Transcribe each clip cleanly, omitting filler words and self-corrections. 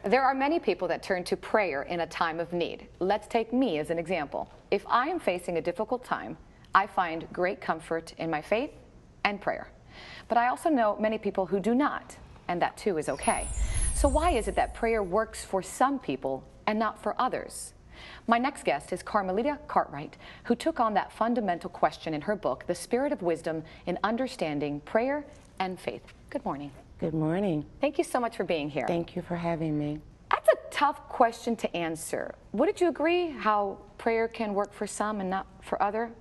There are many people that turn to prayer in a time of need. Let's take me as an example. If I am facing a difficult time, I find great comfort in my faith and prayer. But I also know many people who do not, and that too is okay. So why is it that prayer works for some people and not for others? My next guest is Carmelita Cartwright, who took on that fundamental question in her book, The Spirit of Wisdom in Understanding Prayer and Faith. Good morning. Good morning. Thank you so much for being here. Thank you for having me. That's a tough question to answer. Wouldn't you agree how prayer can work for some and not for others?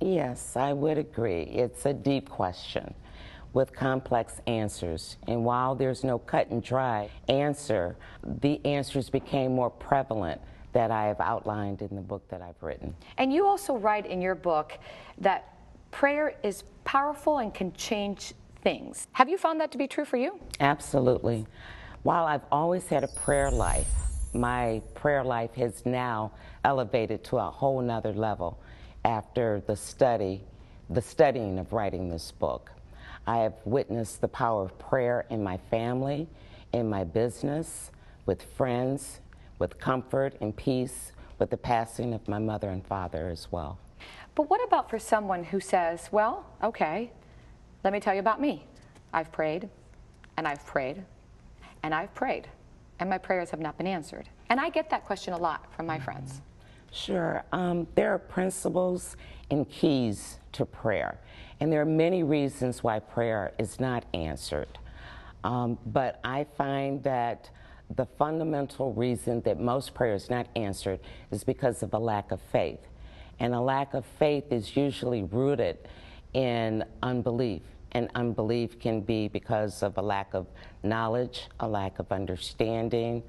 Yes, I would agree. It's a deep question with complex answers. And while there's no cut and dry answer, the answers became more prevalent that I have outlined in the book that I've written. And you also write in your book that prayer is powerful and can change things. Have you found that to be true for you? Absolutely. While I've always had a prayer life, my prayer life has now elevated to a whole nother level after the studying of writing this book. I have witnessed the power of prayer in my family, in my business, with friends, with comfort and peace, with the passing of my mother and father as well. But what about for someone who says, well, okay, let me tell you about me. I've prayed, and I've prayed, and I've prayed, and my prayers have not been answered. And I get that question a lot from my friends. Sure. There are principles and keys to prayer, and there are many reasons why prayer is not answered. But I find that the fundamental reason that most prayer is not answered is because of a lack of faith. And a lack of faith is usually rooted in unbelief. And unbelief can be because of a lack of knowledge, a lack of understanding,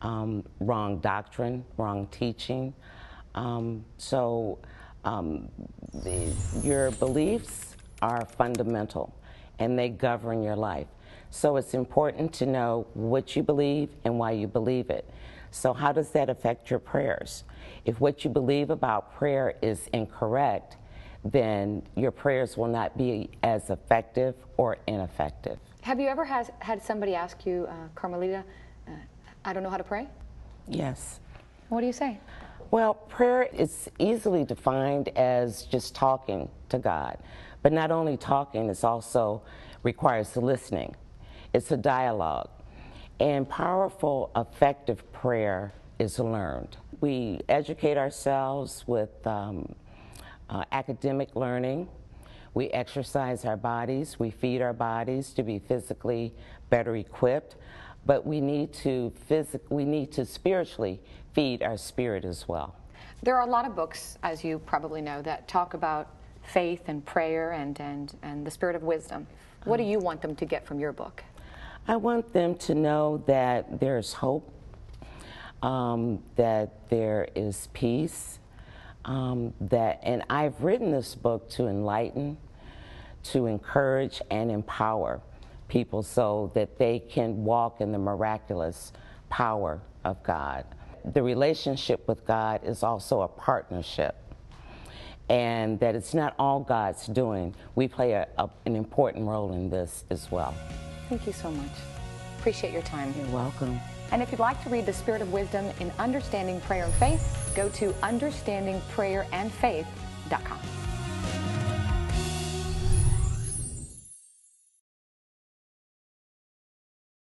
wrong doctrine, wrong teaching. Your beliefs are fundamental and they govern your life. So it's important to know what you believe and why you believe it. So how does that affect your prayers? If what you believe about prayer is incorrect, then your prayers will not be as effective or ineffective. Have you ever had somebody ask you, Carmelita, I don't know how to pray? Yes. What do you say? Well, prayer is easily defined as just talking to God. But not only talking, it also requires listening. It's a dialogue. And powerful, effective prayer is learned. We educate ourselves with academic learning. We exercise our bodies. We feed our bodies to be physically better equipped. But we need to spiritually feed our spirit as well. There are a lot of books, as you probably know, that talk about faith and prayer and the spirit of wisdom. What do you want them to get from your book? I want them to know that there's hope, that there is peace, and I've written this book to enlighten, to encourage and empower people so that they can walk in the miraculous power of God. The relationship with God is also a partnership, and that it's not all God's doing. We play an important role in this as well. Thank you so much. Appreciate your time. You're welcome. And if you'd like to read The Spirit of Wisdom in Understanding Prayer and Faith, go to understandingprayerandfaith.com.